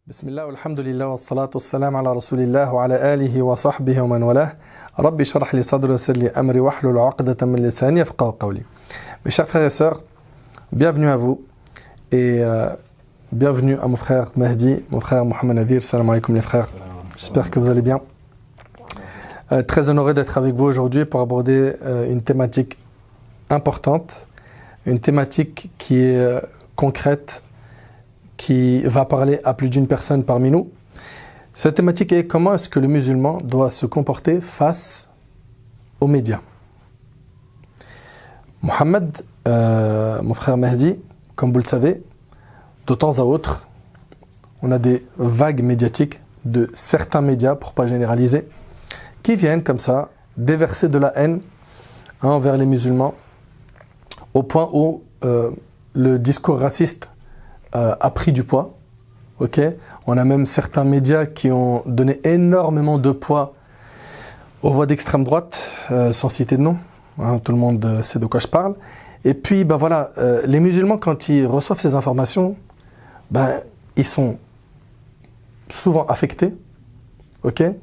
بسم الله والحمد لله والصلاة والسلام على رسول الله وعلى آله وصحبه ومن والاه. ربي شرح لي صدري ويسر لي أمري واحلل عقدة من لساني يفقهوا قولي. Mes chers frères et sœurs, bienvenue à vous et bienvenue à mon frère Mahdi, mon frère Mohamed Nadir. Salam alaikum les frères. J'espère que vous allez bien. Très honoré d'être avec vous aujourd'hui pour aborder une thématique importante, une thématique qui est concrète, qui va parler à plus d'une personne parmi nous. Cette thématique est comment est-ce que le musulman doit se comporter face aux médias. Mohamed, mon frère Mahdi, comme vous le savez, de temps à autre, on a des vagues médiatiques de certains médias, pour ne pas généraliser, qui viennent comme ça déverser de la haine envers les musulmans, au point où le discours raciste a pris du poids. Okay, on a même certains médias qui ont donné énormément de poids aux voix d'extrême droite, sans citer de nom. Hein, tout le monde sait de quoi je parle. Et puis, voilà, les musulmans, quand ils reçoivent ces informations, ils sont souvent affectés. Okay,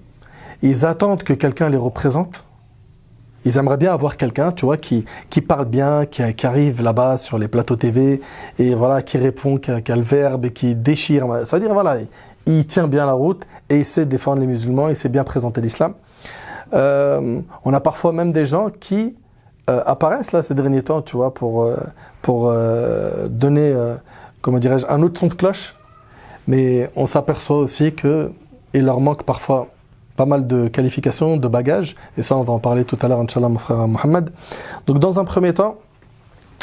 ils attendent que quelqu'un les représente. Ils aimeraient bien avoir quelqu'un, tu vois, qui parle bien, qui arrive là-bas sur les plateaux TV et voilà, qui répond, qui a le verbe et qui déchire. C'est-à-dire, voilà, il tient bien la route et il sait défendre les musulmans, il sait bien présenter l'islam. On a parfois même des gens qui apparaissent là ces derniers temps, tu vois, pour donner, comment dirais-je, un autre son de cloche. Mais on s'aperçoit aussi qu'il leur manque parfois pas mal de qualifications, de bagages, et ça on va en parler tout à l'heure, Inch'Allah, mon frère Mohamed. Donc dans un premier temps,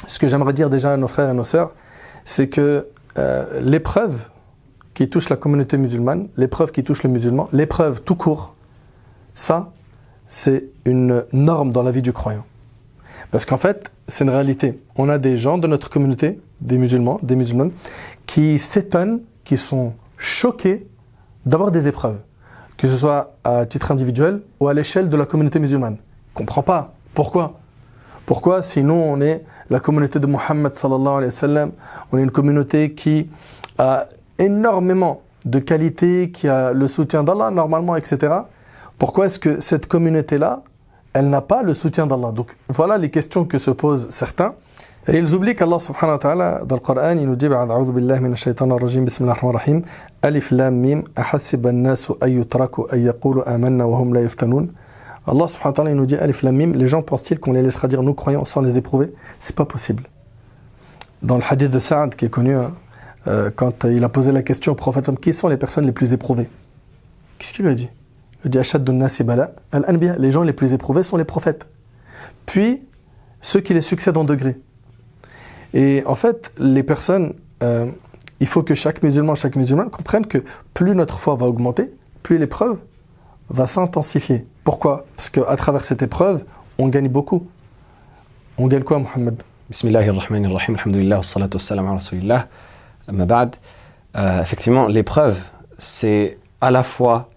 ce que j'aimerais dire déjà à nos frères et nos sœurs, c'est que l'épreuve qui touche la communauté musulmane, l'épreuve qui touche le musulman, l'épreuve tout court, ça, c'est une norme dans la vie du croyant. Parce qu'en fait, c'est une réalité. On a des gens de notre communauté, des musulmans, des musulmanes, qui s'étonnent, qui sont choqués d'avoir des épreuves, que ce soit à titre individuel ou à l'échelle de la communauté musulmane. On ne comprend pas. Pourquoi ? Pourquoi, sinon on est la communauté de Mohammed sallallahu alayhi wa sallam, on est une communauté qui a énormément de qualités, qui a le soutien d'Allah normalement, etc. Pourquoi est-ce que cette communauté-là, elle n'a pas le soutien d'Allah ? Donc voilà les questions que se posent certains. Et ils oublient qu'Allah subhanahu wa ta'ala, dans le Coran, il nous dit A'udhu billahi minash shaitanir rajim, bismillahir rahmanir rahim, Alif lam mim, ahasiba an-nasu ay yutraku ay yaqulu amanna wa hum la yuftanun. Allah subhanahu wa ta'ala, il nous dit Alif lam mim, les gens pensent-ils qu'on les laissera dire nous croyants sans les éprouver ? C'est pas possible. Dans le hadith de Sa'ad qui est connu, quand il a posé la question au prophète, qui sont les personnes les plus éprouvées ? Qu'est-ce qu'il lui a dit ? Il a dit Ashaddu an-nasi bala al-anbiya, les gens les plus éprouvés sont les prophètes. Puis ceux qui les succèdent en degrés. Et en fait, les personnes, il faut que chaque musulman comprenne que plus notre foi va augmenter, plus l'épreuve va s'intensifier. Pourquoi ? Parce qu'à travers cette épreuve, on gagne beaucoup. On gagne quoi, Mohamed ? Bismillahirrahmanirrahim, alhamdulillah, wassalatu wassalamu ala rasulillah, amma ba'd. Effectivement, l'épreuve, c'est à la fois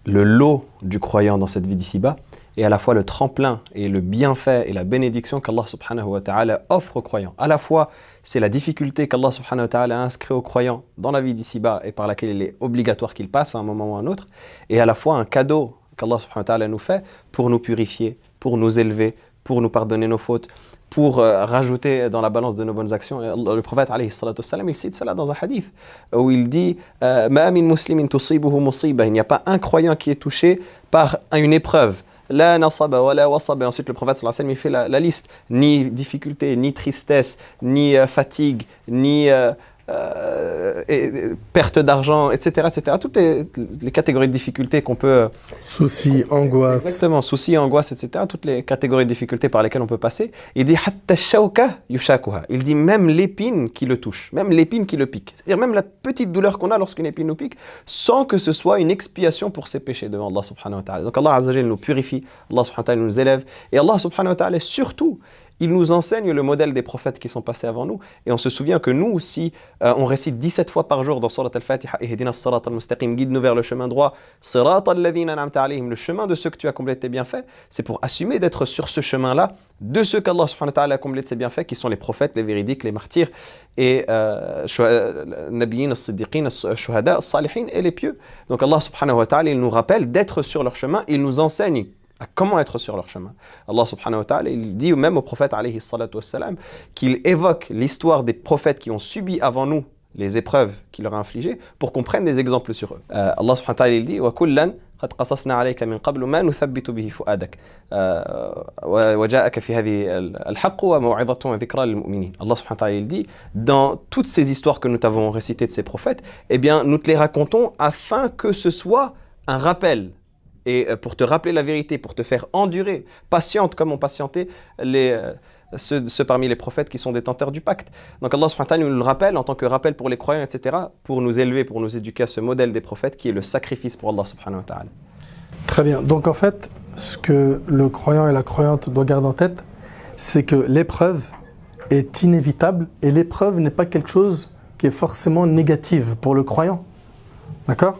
le lot du croyant dans cette vie d'ici-bas, et à la fois le tremplin et le bienfait et la bénédiction qu'Allah subhanahu wa ta'ala offre aux croyants. À la fois, c'est la difficulté qu'Allah subhanahu wa ta'ala a inscrit aux croyants dans la vie d'ici-bas et par laquelle il est obligatoire qu'ils passent à un moment ou à un autre, et à la fois un cadeau qu'Allah subhanahu wa ta'ala nous fait pour nous purifier, pour nous élever, pour nous pardonner nos fautes, pour rajouter dans la balance de nos bonnes actions. Et le prophète alayhi salatu wassalam, il cite cela dans un hadith où il dit Ma min muslimin tusibuhu musiba, il n'y a pas un croyant qui est touché par une épreuve. La nasaba wa la wasaba. Ensuite, le prophète sallallahu alayhi wa sallam, il fait la liste. Ni difficulté, ni tristesse, ni fatigue, ni perte d'argent, etc., etc. Toutes les catégories de difficultés qu'on peut... Soucis, angoisse. Exactement, soucis, angoisse, etc. Toutes les catégories de difficultés par lesquelles on peut passer. Il dit « Hatta shawka yushakuha ». Il dit même l'épine qui le touche, même l'épine qui le pique. C'est-à-dire même la petite douleur qu'on a lorsqu'une épine nous pique, sans que ce soit une expiation pour ses péchés devant Allah subhanahu wa ta'ala. Donc Allah azza wa jalla nous purifie, Allah subhanahu wa ta'ala nous élève. Et Allah subhanahu wa ta'ala surtout, il nous enseigne le modèle des prophètes qui sont passés avant nous. Et on se souvient que nous aussi, on récite 17 fois par jour dans Surat al-Fatiha, Ihdina as-sirat al-mustaqim, guide-nous vers le chemin droit, Sirat al-ladhina an'amta alayhim, le chemin de ceux que tu as comblé de tes bienfaits. C'est pour assumer d'être sur ce chemin-là, de ceux qu'Allah subhanahu wa ta'ala a comblé de ses bienfaits, qui sont les prophètes, les véridiques, les martyrs, et Nabiyyin, as-siddiqin, as-shuhada, as-salihin, et les pieux. Donc Allah subhanahu wa ta'ala, il nous rappelle d'être sur leur chemin, il nous enseigne à comment être sur leur chemin. Allah subhanahu wa ta'ala, il dit même au prophète alayhi salatu wassalam qu'il évoque l'histoire des prophètes qui ont subi avant nous les épreuves qu'il leur a infligées pour qu'on prenne des exemples sur eux. Allah subhanahu wa ta'ala, il dit wa kullan qad qasasna alayka min qablu ma nuthabbitu bihi fu'adak wa ja'aka fi hadhihi al-haqq wa maw'izatun wa dhikra lil mu'minin. Allah subhanahu wa ta'ala, il dit dans toutes ces histoires que nous t'avons récitées de ces prophètes, eh bien nous te les racontons afin que ce soit un rappel. Et pour te rappeler la vérité, pour te faire endurer, patiente comme ont patienté ceux parmi les prophètes qui sont détenteurs du pacte. Donc Allah subhanahu wa ta'ala nous le rappelle en tant que rappel pour les croyants, etc., pour nous élever, pour nous éduquer à ce modèle des prophètes qui est le sacrifice pour Allah subhanahu wa ta'ala. Très bien. Donc en fait, ce que le croyant et la croyante doivent garder en tête, c'est que l'épreuve est inévitable et l'épreuve n'est pas quelque chose qui est forcément négative pour le croyant. D'accord ?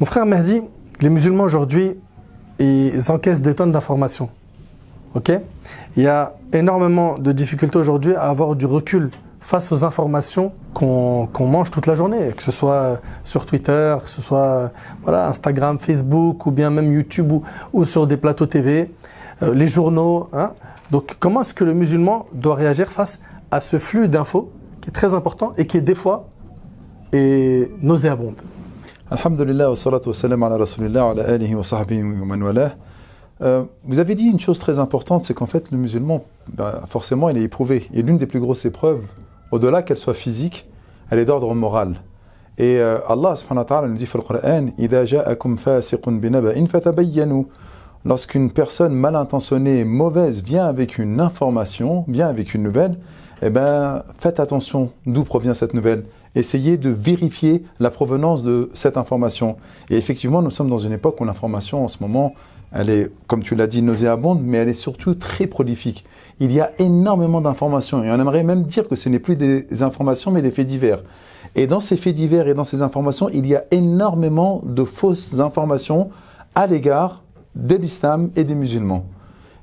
Mon frère Mehdi, les musulmans aujourd'hui, ils encaissent des tonnes d'informations. Ok ? Il y a énormément de difficultés aujourd'hui à avoir du recul face aux informations qu'on mange toute la journée, que ce soit sur Twitter, que ce soit Instagram, Facebook, ou bien même YouTube, ou sur des plateaux TV, les journaux. Hein ? Donc comment est-ce que le musulman doit réagir face à ce flux d'infos qui est très important et qui est des fois nauséabonde ? Alhamdulillah wa salatu wa salam ala rasulillah wa ala alihi wa sahbihi wa man walah. Vous avez dit une chose très importante, c'est qu'en fait le musulman, forcément il est éprouvé. Et l'une des plus grosses épreuves, au-delà qu'elle soit physique, elle est d'ordre moral. Et Allah subhanahu wa ta'ala nous dit dans le Coran, إِذَا جَاءَكُمْ فَاسِقٌ بِنَبَإٍ فَتَبَيَّنُوا. Lorsqu'une personne mal intentionnée, mauvaise, vient avec une information, vient avec une nouvelle, eh bien faites attention d'où provient cette nouvelle. Essayez de vérifier la provenance de cette information. Et effectivement, nous sommes dans une époque où l'information, en ce moment, elle est, comme tu l'as dit, nauséabonde, mais elle est surtout très prolifique. Il y a énormément d'informations. Et on aimerait même dire que ce n'est plus des informations, mais des faits divers. Et dans ces faits divers et dans ces informations, il y a énormément de fausses informations à l'égard de l'islam et des musulmans.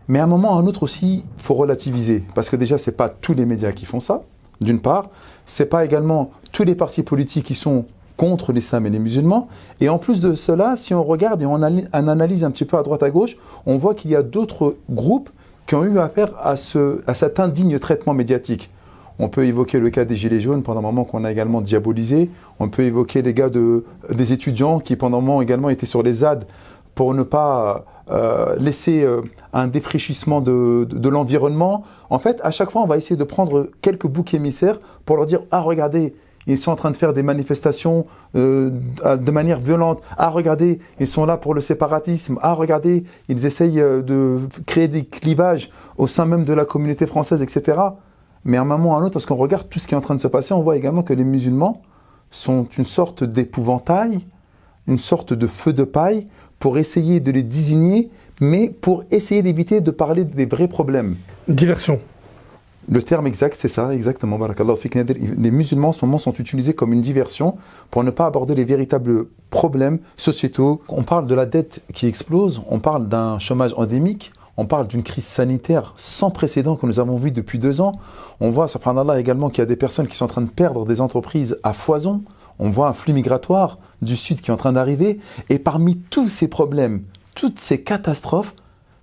Mais à un moment ou à un autre aussi, il faut relativiser. Parce que déjà, ce n'est pas tous les médias qui font ça, d'une part. Ce n'est pas également tous les partis politiques qui sont contre l'islam et les musulmans. Et en plus de cela, si on regarde et on analyse un petit peu à droite à gauche, on voit qu'il y a d'autres groupes qui ont eu affaire à cet indigne traitement médiatique. On peut évoquer le cas des Gilets jaunes pendant un moment qu'on a également diabolisé. On peut évoquer les cas des étudiants qui pendant un moment également étaient sur les ZAD pour ne pas laisser un défraîchissement de l'environnement. En fait, à chaque fois, on va essayer de prendre quelques boucs émissaires pour leur dire « Ah, regardez, ils sont en train de faire des manifestations de manière violente. Ah, regardez, ils sont là pour le séparatisme. Ah, regardez, ils essayent de créer des clivages au sein même de la communauté française, etc. » Mais à un moment ou à un autre, lorsqu'on regarde tout ce qui est en train de se passer, on voit également que les musulmans sont une sorte d'épouvantail, une sorte de feu de paille pour essayer de les désigner, mais pour essayer d'éviter de parler des vrais problèmes. Diversion. Le terme exact, c'est ça, exactement. Barakallahu fik Nadir. Les musulmans en ce moment sont utilisés comme une diversion pour ne pas aborder les véritables problèmes sociétaux. On parle de la dette qui explose, on parle d'un chômage endémique, on parle d'une crise sanitaire sans précédent que nous avons vue depuis 2 ans. On voit, subhanallah, également qu'il y a des personnes qui sont en train de perdre des entreprises à foison. On voit un flux migratoire du Sud qui est en train d'arriver. Et parmi tous ces problèmes, toutes ces catastrophes,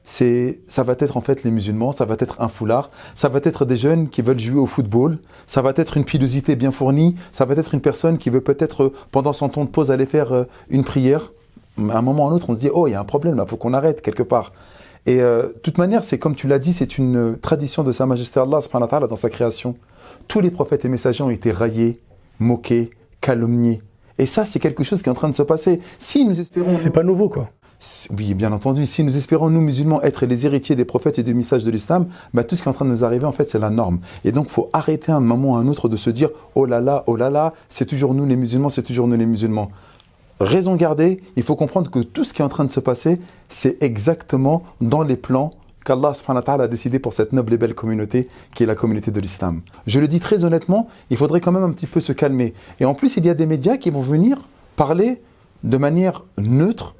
ça va être en fait les musulmans, ça va être un foulard, ça va être des jeunes qui veulent jouer au football, ça va être une pilosité bien fournie, ça va être une personne qui veut peut-être, pendant son temps de pause, aller faire une prière. À un moment ou à un autre, on se dit « Oh, il y a un problème là, il faut qu'on arrête quelque part ». Et de toute manière, c'est comme tu l'as dit, c'est une tradition de Sa Majesté Allah subhanahu wa ta'ala dans sa création. Tous les prophètes et messagers ont été raillés, moqués, calomniés. Et ça, c'est quelque chose qui est en train de se passer. Si nous espérons... C'est pas nouveau, quoi. Oui, bien entendu. Si nous espérons, nous musulmans, être les héritiers des prophètes et des messages de l'islam, tout ce qui est en train de nous arriver, en fait, c'est la norme. Et donc, il faut arrêter à un moment ou à un autre de se dire « Oh là là, c'est toujours nous les musulmans, c'est toujours nous les musulmans ». Raison gardée, il faut comprendre que tout ce qui est en train de se passer, c'est exactement dans les plans qu'Allah subhanahu wa ta'ala a décidé pour cette noble et belle communauté qui est la communauté de l'islam. Je le dis très honnêtement, il faudrait quand même un petit peu se calmer. Et en plus, il y a des médias qui vont venir parler de manière neutre,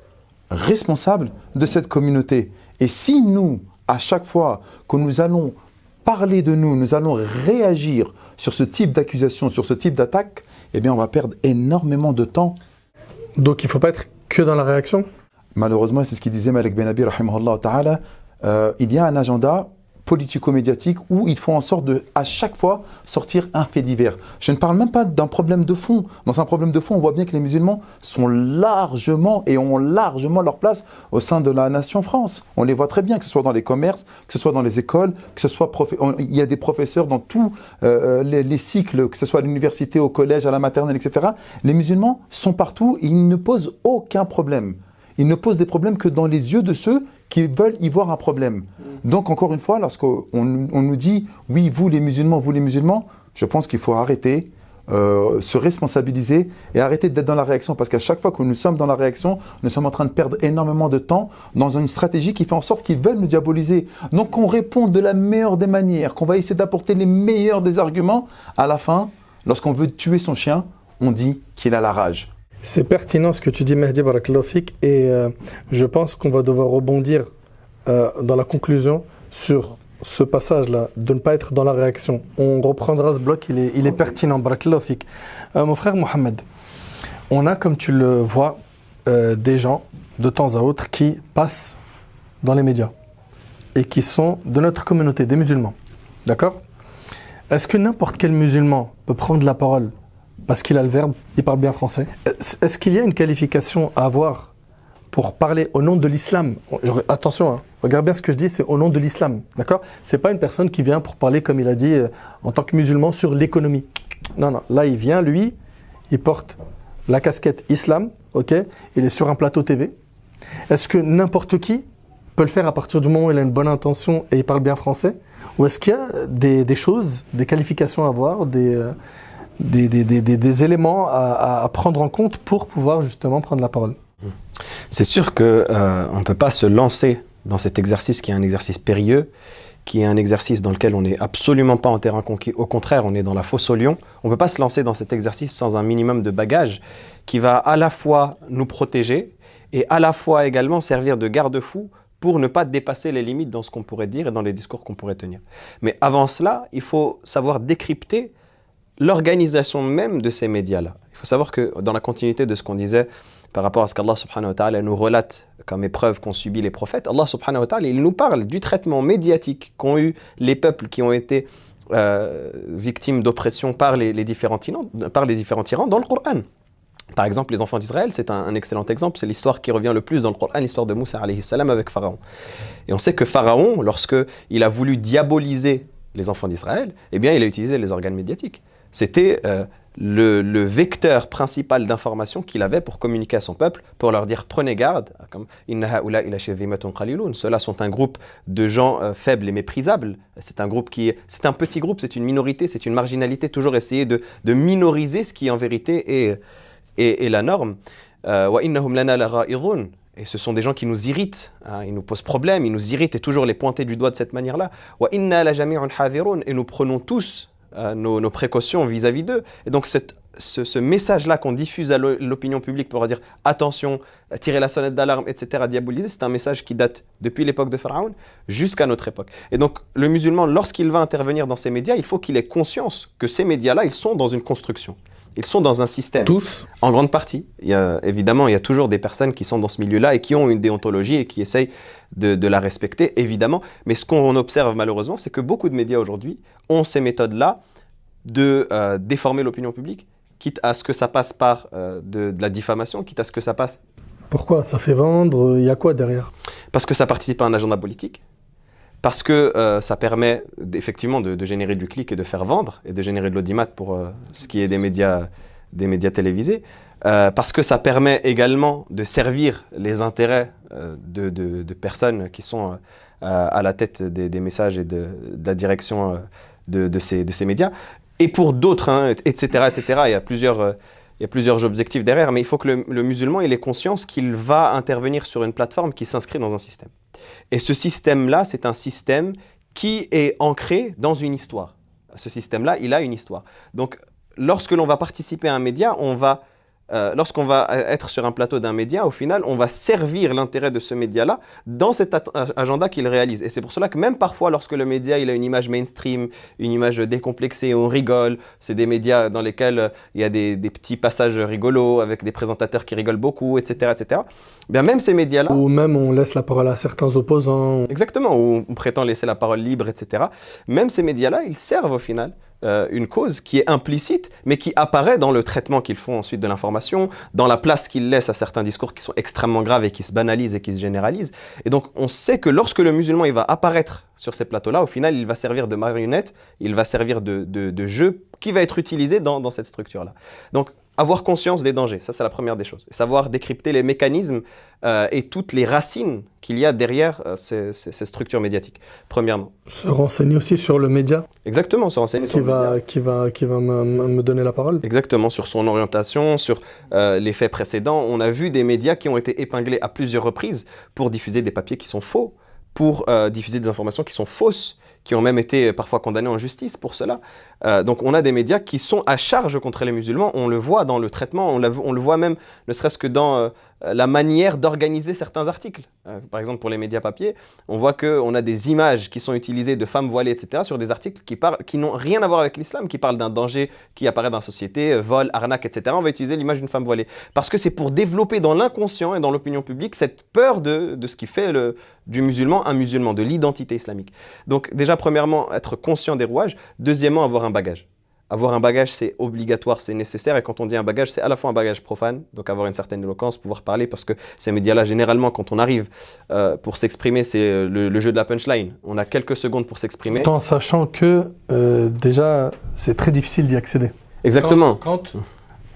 responsable de cette communauté. Et si nous, à chaque fois que nous allons parler de nous, nous allons réagir sur ce type d'accusation, sur ce type d'attaque, eh bien on va perdre énormément de temps. Donc il ne faut pas être que dans la réaction? Malheureusement, c'est ce qu'il disait Malik Ben Abi, rahimahullah ta'ala, il y a un agenda politico-médiatique où il faut en sorte de, à chaque fois, sortir un fait divers. Je ne parle même pas d'un problème de fond. Dans un problème de fond, on voit bien que les musulmans sont largement et ont largement leur place au sein de la nation France. On les voit très bien, que ce soit dans les commerces, que ce soit dans les écoles, que ce soit il y a des professeurs dans tous les cycles, que ce soit à l'université, au collège, à la maternelle, etc. Les musulmans sont partout et ils ne posent aucun problème. Ils ne posent des problèmes que dans les yeux de ceux qui veulent y voir un problème. Donc, encore une fois, lorsqu'on nous dit « oui, vous les musulmans », je pense qu'il faut arrêter, se responsabiliser et arrêter d'être dans la réaction. Parce qu'à chaque fois que nous sommes dans la réaction, nous sommes en train de perdre énormément de temps dans une stratégie qui fait en sorte qu'ils veulent nous diaboliser. Donc, qu'on répond de la meilleure des manières, qu'on va essayer d'apporter les meilleurs des arguments. À la fin, lorsqu'on veut tuer son chien, on dit qu'il a la rage. C'est pertinent ce que tu dis, Mehdi Barakallahu Fik, et je pense qu'on va devoir rebondir dans la conclusion sur ce passage-là, de ne pas être dans la réaction. On reprendra ce bloc, il est pertinent, Barakallahu Fik. Mon frère Mohamed, on a, comme tu le vois, des gens, de temps à autre, qui passent dans les médias et qui sont de notre communauté, des musulmans. D'accord ? Est-ce que n'importe quel musulman peut prendre la parole parce qu'il a le verbe, il parle bien français? Est-ce qu'il y a une qualification à avoir pour parler au nom de l'islam? Attention, hein, regarde bien ce que je dis, c'est au nom de l'islam, d'accord? C'est pas une personne qui vient pour parler, comme il a dit, en tant que musulman sur l'économie. Non, non, là il vient, lui, il porte la casquette islam, ok? Il est sur un plateau TV. Est-ce que n'importe qui peut le faire à partir du moment où il a une bonne intention et il parle bien français? Ou est-ce qu'il y a des choses, des qualifications à avoir, des éléments à prendre en compte pour pouvoir justement prendre la parole? C'est sûr qu'on ne peut pas se lancer dans cet exercice qui est un exercice périlleux, qui est un exercice dans lequel on n'est absolument pas en terrain conquis. Au contraire, on est dans la fosse au lion. On ne peut pas se lancer dans cet exercice sans un minimum de bagage qui va à la fois nous protéger et à la fois également servir de garde-fou pour ne pas dépasser les limites dans ce qu'on pourrait dire et dans les discours qu'on pourrait tenir. Mais avant cela, il faut savoir décrypter l'organisation même de ces médias-là. Il faut savoir que dans la continuité de ce qu'on disait par rapport à ce qu'Allah subhanahu wa ta'ala nous relate comme épreuve qu'ont subi les prophètes, Allah subhanahu wa ta'ala, il nous parle du traitement médiatique qu'ont eu les peuples qui ont été victimes d'oppression par les différents tyrans dans le Coran. Par exemple, les enfants d'Israël, c'est un excellent exemple, c'est l'histoire qui revient le plus dans le Coran, l'histoire de Moussa alayhi salam avec Pharaon. Et on sait que Pharaon, lorsqu'il a voulu diaboliser les enfants d'Israël, eh bien, il a utilisé les organes médiatiques. C'était le vecteur principal d'information qu'il avait pour communiquer à son peuple, pour leur dire prenez garde, comme ceux-là sont un groupe de gens faibles et méprisables. C'est un petit groupe, c'est une minorité, c'est une marginalité. Toujours essayer de minoriser ce qui en vérité est la norme. Et ce sont des gens qui nous irritent, hein, ils nous posent problème, ils nous irritent, et toujours les pointer du doigt de cette manière-là. Et nous prenons tous nos précautions vis-à-vis d'eux. Et donc ce message-là qu'on diffuse à l'opinion publique pour leur dire attention, tirer la sonnette d'alarme, etc., diaboliser, c'est un message qui date depuis l'époque de Pharaon jusqu'à notre époque. Et donc le musulman, lorsqu'il va intervenir dans ces médias, il faut qu'il ait conscience que ces médias-là, ils sont dans une construction. Ils sont dans un système. Tous? En grande partie. Évidemment, il y a toujours des personnes qui sont dans ce milieu-là et qui ont une déontologie et qui essayent de la respecter, évidemment. Mais ce qu'on observe malheureusement, c'est que beaucoup de médias aujourd'hui ont ces méthodes-là de déformer l'opinion publique, quitte à ce que ça passe par de la diffamation, quitte à ce que ça passe... Pourquoi? Ça fait vendre, il y a quoi derrière? Parce que ça participe à un agenda politique. Parce que ça permet effectivement de générer du clic et de faire vendre, et de générer de l'audimat pour ce qui est des médias télévisés. Parce que ça permet également de servir les intérêts de personnes qui sont à la tête des messages et de la direction de ces médias. Et pour d'autres, hein, etc., etc. Il y a il y a plusieurs objectifs derrière, mais il faut que le musulman il ait conscience qu'il va intervenir sur une plateforme qui s'inscrit dans un système. Et ce système-là, c'est un système qui est ancré dans une histoire. Ce système-là, il a une histoire. Donc, lorsque l'on va participer à un média, lorsqu'on va être sur un plateau d'un média, au final, on va servir l'intérêt de ce média-là dans cet agenda qu'il réalise. Et c'est pour cela que même parfois, lorsque le média il a une image mainstream, une image décomplexée, on rigole, c'est des médias dans lesquels il y a des petits passages rigolos, avec des présentateurs qui rigolent beaucoup, etc., etc. Bien, même ces médias-là... Ou même on laisse la parole à certains opposants. Exactement, où on prétend laisser la parole libre, etc. Même ces médias-là, ils servent au final une cause qui est implicite, mais qui apparaît dans le traitement qu'ils font ensuite de l'information, dans la place qu'ils laissent à certains discours qui sont extrêmement graves et qui se banalisent et qui se généralisent. Et donc, on sait que lorsque le musulman il va apparaître sur ces plateaux-là, au final, il va servir de marionnette, il va servir de jeu qui va être utilisé dans cette structure-là. Donc, avoir conscience des dangers, ça c'est la première des choses. Savoir décrypter les mécanismes et toutes les racines qu'il y a derrière ces structures médiatiques, premièrement. Se renseigner aussi sur le média. Exactement, se renseigner sur le média. Qui va me donner la parole. Exactement, sur son orientation, sur les faits précédents. On a vu des médias qui ont été épinglés à plusieurs reprises pour diffuser des papiers qui sont faux, pour diffuser des informations qui sont fausses, qui ont même été parfois condamnés en justice pour cela. Donc on a des médias qui sont à charge contre les musulmans, on le voit dans le traitement, on le voit même ne serait-ce que dans la manière d'organiser certains articles. Par exemple pour les médias papier, on voit qu'on a des images qui sont utilisées de femmes voilées, etc. sur des articles qui n'ont rien à voir avec l'islam, qui parlent d'un danger qui apparaît dans la société, vol, arnaque, etc. On va utiliser l'image d'une femme voilée. Parce que c'est pour développer dans l'inconscient et dans l'opinion publique cette peur de ce qui fait du musulman un musulman, de l'identité islamique. Donc déjà, premièrement, être conscient des rouages. Deuxièmement, avoir un bagage. Avoir un bagage, c'est obligatoire, c'est nécessaire. Et quand on dit un bagage, c'est à la fois un bagage profane, donc avoir une certaine éloquence, pouvoir parler, parce que ces médias-là, généralement, quand on arrive pour s'exprimer, c'est le jeu de la punchline. On a quelques secondes pour s'exprimer. Tout en sachant que déjà, c'est très difficile d'y accéder. Exactement. Quand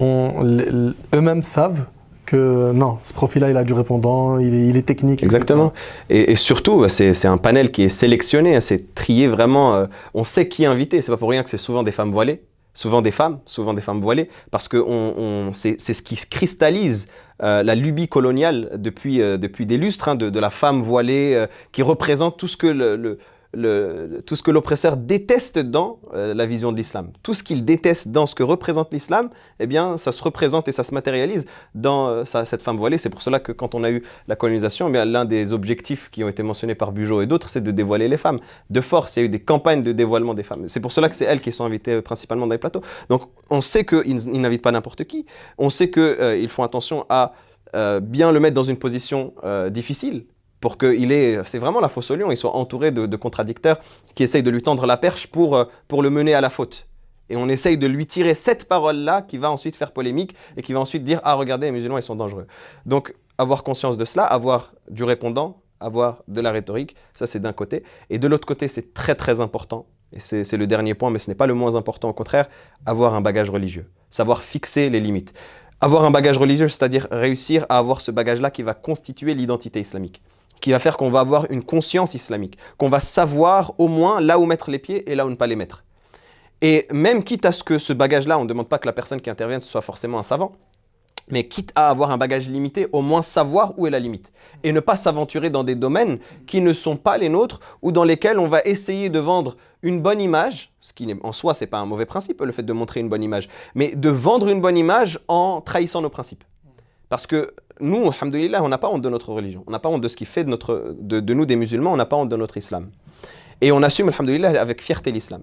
eux-mêmes savent que non, ce profil-là, il a du répondant, il est technique. Exactement. Et surtout, c'est un panel qui est sélectionné, c'est trié vraiment. On sait qui est invité. C'est pas pour rien que c'est souvent des femmes voilées, souvent des femmes voilées, parce que c'est ce qui cristallise la lubie coloniale depuis des lustres, hein, de la femme voilée qui représente tout ce que tout ce que l'oppresseur déteste dans la vision de l'islam. Tout ce qu'il déteste dans ce que représente l'islam, eh bien, ça se représente et ça se matérialise dans cette femme voilée. C'est pour cela que quand on a eu la colonisation, eh bien, l'un des objectifs qui ont été mentionnés par Bugeaud et d'autres, c'est de dévoiler les femmes. De force, il y a eu des campagnes de dévoilement des femmes. C'est pour cela que c'est elles qui sont invitées principalement dans les plateaux. Donc, on sait qu'ils n'invitent pas n'importe qui. On sait qu'ils font attention à bien le mettre dans une position difficile, pour c'est vraiment la fosse au lion, il soit entouré de contradicteurs qui essayent de lui tendre la perche pour le mener à la faute. Et on essaye de lui tirer cette parole-là qui va ensuite faire polémique et qui va ensuite dire « Ah, regardez, les musulmans, ils sont dangereux ». Donc, avoir conscience de cela, avoir du répondant, avoir de la rhétorique, ça c'est d'un côté. Et de l'autre côté, c'est très très important, et c'est le dernier point, mais ce n'est pas le moins important, au contraire, avoir un bagage religieux, savoir fixer les limites. Avoir un bagage religieux, c'est-à-dire réussir à avoir ce bagage-là qui va constituer l'identité islamique, qui va faire qu'on va avoir une conscience islamique, qu'on va savoir au moins là où mettre les pieds et là où ne pas les mettre. Et même quitte à ce que ce bagage-là, on ne demande pas que la personne qui intervienne soit forcément un savant, mais quitte à avoir un bagage limité, au moins savoir où est la limite. Et ne pas s'aventurer dans des domaines qui ne sont pas les nôtres ou dans lesquels on va essayer de vendre une bonne image, ce qui en soi, ce n'est pas un mauvais principe, le fait de montrer une bonne image, mais de vendre une bonne image en trahissant nos principes. Parce que nous, alhamdoulilah, on n'a pas honte de notre religion, on n'a pas honte de ce qui fait de nous des musulmans, on n'a pas honte de notre islam. Et on assume, alhamdoulilah, avec fierté l'islam.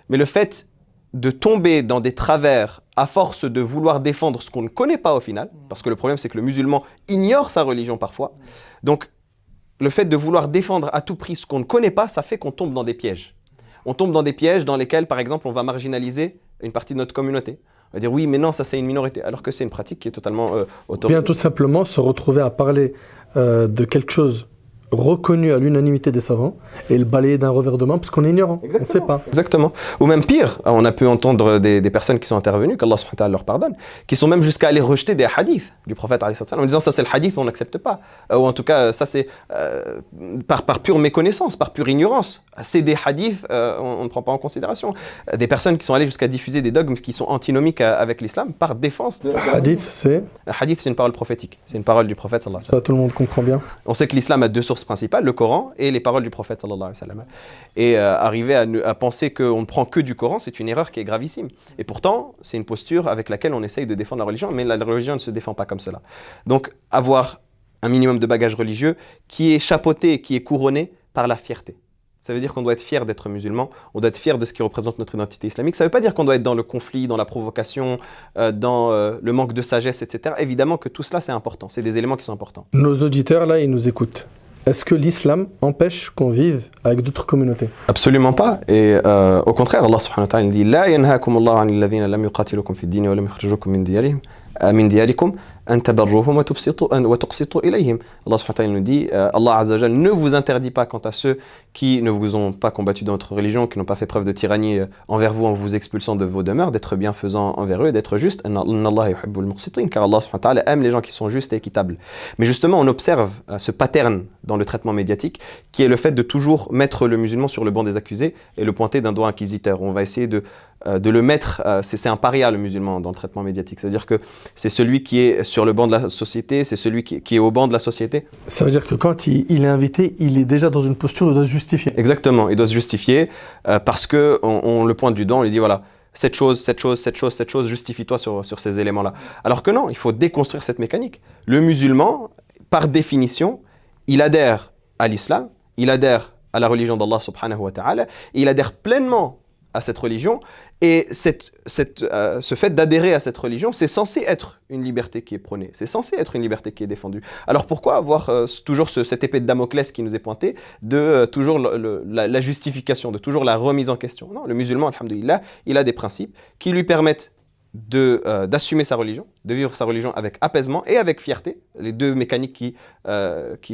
Mais le fait de tomber dans des travers à force de vouloir défendre ce qu'on ne connaît pas au final, parce que le problème c'est que le musulman ignore sa religion parfois, donc le fait de vouloir défendre à tout prix ce qu'on ne connaît pas, ça fait qu'on tombe dans des pièges. On tombe dans des pièges dans lesquels, par exemple, on va marginaliser une partie de notre communauté. On va dire oui, mais non, ça c'est une minorité, alors que c'est une pratique qui est totalement autorisée. Bien tout simplement se retrouver à parler de quelque chose reconnu à l'unanimité des savants et le balayer d'un revers de main parce qu'on est ignorant, on ne sait pas. Exactement. Ou même pire, on a pu entendre des personnes qui sont intervenues, qu'Allah subhanahu wa ta'ala leur pardonne, qui sont même jusqu'à aller rejeter des hadiths du prophète alayhi salam, en disant ça c'est le hadith, on n'accepte pas. Ou en tout cas, ça c'est par pure méconnaissance, par pure ignorance. C'est des hadiths, on ne prend pas en considération. Des personnes qui sont allées jusqu'à diffuser des dogmes qui sont antinomiques avec l'islam par défense. Hadith, c'est Hadith, c'est une parole prophétique. C'est une parole du prophète sallallahu alayhi wa sallam. ça, tout le monde comprend bien. On sait que l'islam a deux sources principales, le Coran et les paroles du prophète sallallahu alayhi wa sallam. Et arriver à penser qu'on ne prend que du Coran, c'est une erreur qui est gravissime. Et pourtant, c'est une posture avec laquelle on essaye de défendre la religion, mais la religion ne se défend pas comme cela. Donc, avoir un minimum de bagage religieux qui est chapeauté, qui est couronné par la fierté. Ça veut dire qu'on doit être fier d'être musulman, on doit être fier de ce qui représente notre identité islamique. Ça ne veut pas dire qu'on doit être dans le conflit, dans la provocation, dans le manque de sagesse, etc. Évidemment que tout cela, c'est important. C'est des éléments qui sont importants. Nos auditeurs, là, ils nous écoutent. Est-ce que l'islam empêche qu'on vive avec d'autres communautés? Absolument pas. Et au contraire, Allah subhanahu wa ta'ala dit La yanhakum Allahu 'anil ladhina lam yuqatilukum fid din wa lam yukhrijukum min diyarikum an tabarruhum wa tuqsitu ilayhim. Allah subhanahu wa ta'ala nous dit Allah azza wa jalla ne vous interdit pas quant à ceux qui ne vous ont pas combattu dans votre religion, qui n'ont pas fait preuve de tyrannie envers vous en vous expulsant de vos demeures, d'être bienfaisant envers eux et d'être juste. Inna Allah yuhibbul muqsitin, car Allah subhanahu wa ta'ala aime les gens qui sont justes et équitables. Mais justement, on observe ce pattern dans le traitement médiatique qui est le fait de toujours mettre le musulman sur le banc des accusés et le pointer d'un doigt inquisiteur. On va essayer de le mettre, c'est un paria le musulman dans le traitement médiatique, c'est-à-dire que c'est celui qui est sur le banc de la société, c'est celui qui est au banc de la société. Ça veut dire que quand il est invité, il est déjà dans une posture où il doit se justifier. Exactement, il doit se justifier parce qu'on le pointe du doigt, on lui dit voilà, cette chose, justifie-toi sur ces éléments-là. Alors que non, il faut déconstruire cette mécanique. Le musulman, par définition, il adhère à l'islam, il adhère à la religion d'Allah subhanahu wa ta'ala, et il adhère pleinement à cette religion, et ce fait d'adhérer à cette religion, c'est censé être une liberté qui est prônée, c'est censé être une liberté qui est défendue. Alors pourquoi avoir toujours cette épée de Damoclès qui nous est pointée, de toujours la justification, de toujours la remise en question? Non, le musulman, alhamdoulilah, il a des principes qui lui permettent d'assumer sa religion, de vivre sa religion avec apaisement et avec fierté, les deux mécaniques qui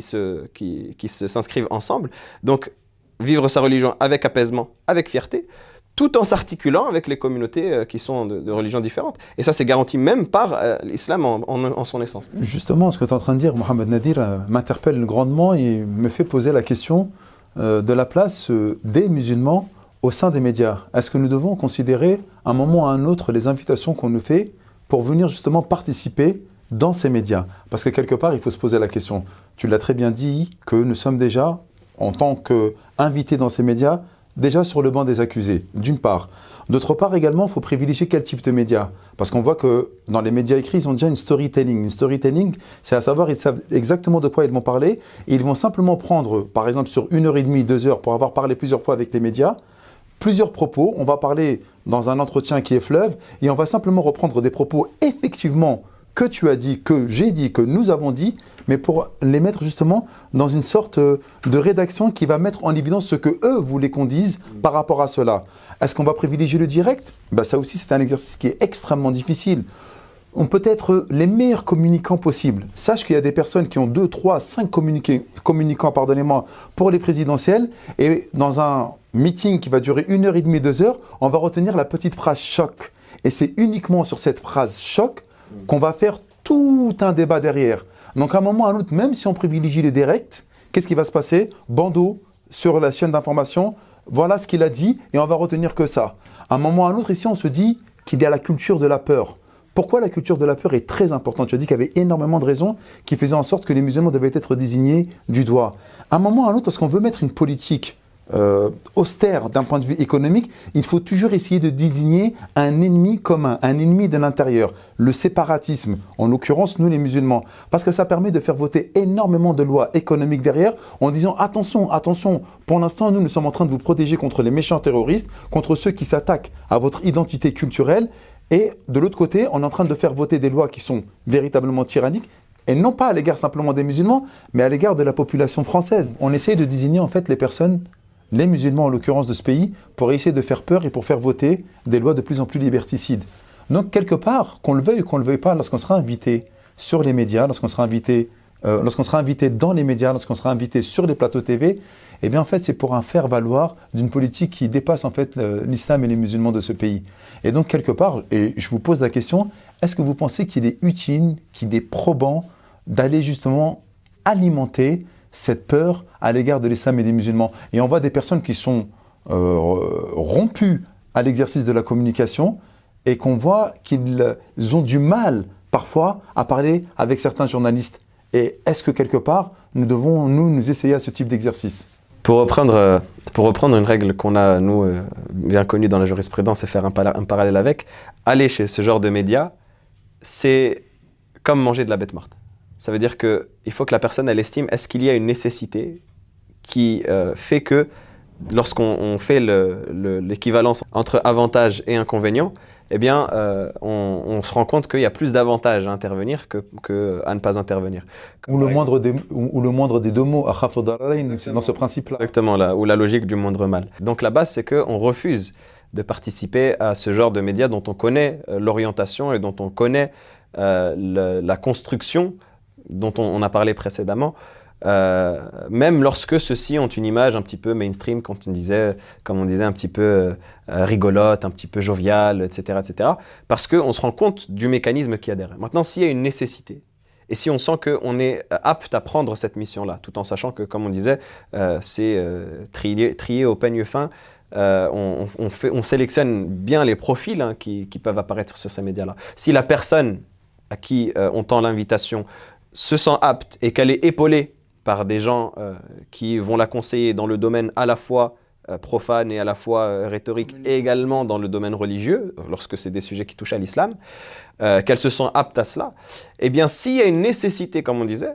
s'inscrivent ensemble. Donc, vivre sa religion avec apaisement, avec fierté, tout en s'articulant avec les communautés qui sont de religions différentes. Et ça, c'est garanti même par l'islam en son essence. Justement, ce que tu es en train de dire, Mohamed Nadir, m'interpelle grandement et me fait poser la question de la place des musulmans au sein des médias. Est-ce que nous devons considérer à un moment ou à un autre les invitations qu'on nous fait pour venir justement participer dans ces médias? Parce que quelque part, il faut se poser la question. Tu l'as très bien dit, que nous sommes déjà, en tant qu'invités dans ces médias, déjà sur le banc des accusés, d'une part. D'autre part également, il faut privilégier quel type de médias. Parce qu'on voit que dans les médias écrits, ils ont déjà une storytelling. Une storytelling, c'est à savoir, ils savent exactement de quoi ils vont parler. Et ils vont simplement prendre, par exemple, sur 1h30, 2 heures, pour avoir parlé plusieurs fois avec les médias, plusieurs propos. On va parler dans un entretien qui est fleuve, et on va simplement reprendre des propos effectivement que tu as dit, que j'ai dit, que nous avons dit, mais pour les mettre justement dans une sorte de rédaction qui va mettre en évidence ce que eux voulaient qu'on dise par rapport à cela. Est-ce qu'on va privilégier le direct? Ça aussi, c'est un exercice qui est extrêmement difficile. On peut être les meilleurs communicants possibles. Sache qu'il y a des personnes qui ont 2, 3, 5 communicants pour les présidentielles, et dans un meeting qui va durer 1h30, 2 heures, on va retenir la petite phrase choc. Et c'est uniquement sur cette phrase choc qu'on va faire tout un débat derrière. Donc à un moment ou à un autre, même si on privilégie le direct, qu'est-ce qui va se passer? Bandeau sur la chaîne d'information, voilà ce qu'il a dit, et on va retenir que ça. À un moment ou à un autre, ici, on se dit qu'il y a la culture de la peur. Pourquoi la culture de la peur est très importante? Tu as dit qu'il y avait énormément de raisons qui faisaient en sorte que les musulmans devaient être désignés du doigt. À un moment ou à un autre, lorsqu'on veut mettre une politique austère d'un point de vue économique, il faut toujours essayer de désigner un ennemi commun, un ennemi de l'intérieur, le séparatisme, en l'occurrence nous les musulmans, parce que ça permet de faire voter énormément de lois économiques derrière en disant attention, attention, pour l'instant nous sommes en train de vous protéger contre les méchants terroristes, contre ceux qui s'attaquent à votre identité culturelle, et de l'autre côté on est en train de faire voter des lois qui sont véritablement tyranniques, et non pas à l'égard simplement des musulmans, mais à l'égard de la population française. On essaye de désigner en fait les personnes, les musulmans en l'occurrence de ce pays, pour essayer de faire peur et pour faire voter des lois de plus en plus liberticides. Donc quelque part, qu'on le veuille ou qu'on ne le veuille pas, lorsqu'on sera invité sur les médias, lorsqu'on sera invité lorsqu'on sera invité dans les médias, lorsqu'on sera invité sur les plateaux TV, eh bien en fait c'est pour un faire-valoir d'une politique qui dépasse en fait l'islam et les musulmans de ce pays. Et donc quelque part, et je vous pose la question, est-ce que vous pensez qu'il est utile, qu'il est probant d'aller justement alimenter cette peur à l'égard de l'islam et des musulmans? Et on voit des personnes qui sont rompues à l'exercice de la communication et qu'on voit qu'ils ont du mal parfois à parler avec certains journalistes. Et est-ce que quelque part, nous devons nous essayer à ce type d'exercice? Pour reprendre une règle qu'on a, nous, bien connue dans la jurisprudence et faire un parallèle avec, aller chez ce genre de médias, c'est comme manger de la bête morte. Ça veut dire qu'il faut que la personne, elle estime, est-ce qu'il y a une nécessité qui fait que lorsqu'on fait l'équivalence entre avantages et inconvénients, eh bien, on se rend compte qu'il y a plus d'avantages à intervenir qu'à ne pas intervenir. Ou le moindre des deux mots, akhaf ad-dararayn, c'est dans ce principe-là. Exactement, ou la logique du moindre mal. Donc la base, c'est qu'on refuse de participer à ce genre de médias dont on connaît l'orientation et dont on connaît la construction dont on a parlé précédemment. Même lorsque ceux-ci ont une image un petit peu mainstream, comme on disait un petit peu rigolote, un petit peu joviale, etc., etc. Parce qu'on se rend compte du mécanisme qu'il y a derrière. Maintenant, s'il y a une nécessité, et si on sent qu'on est apte à prendre cette mission-là, tout en sachant que, comme on disait, c'est trier au peigne fin, on sélectionne bien les profils qui peuvent apparaître sur ces médias-là. Si la personne à qui on tend l'invitation se sent apte et qu'elle est épaulée par des gens qui vont la conseiller dans le domaine à la fois profane et à la fois rhétorique, et également dans le domaine religieux, lorsque c'est des sujets qui touchent à l'islam, qu'elle se sent apte à cela, eh bien s'il y a une nécessité, comme on disait,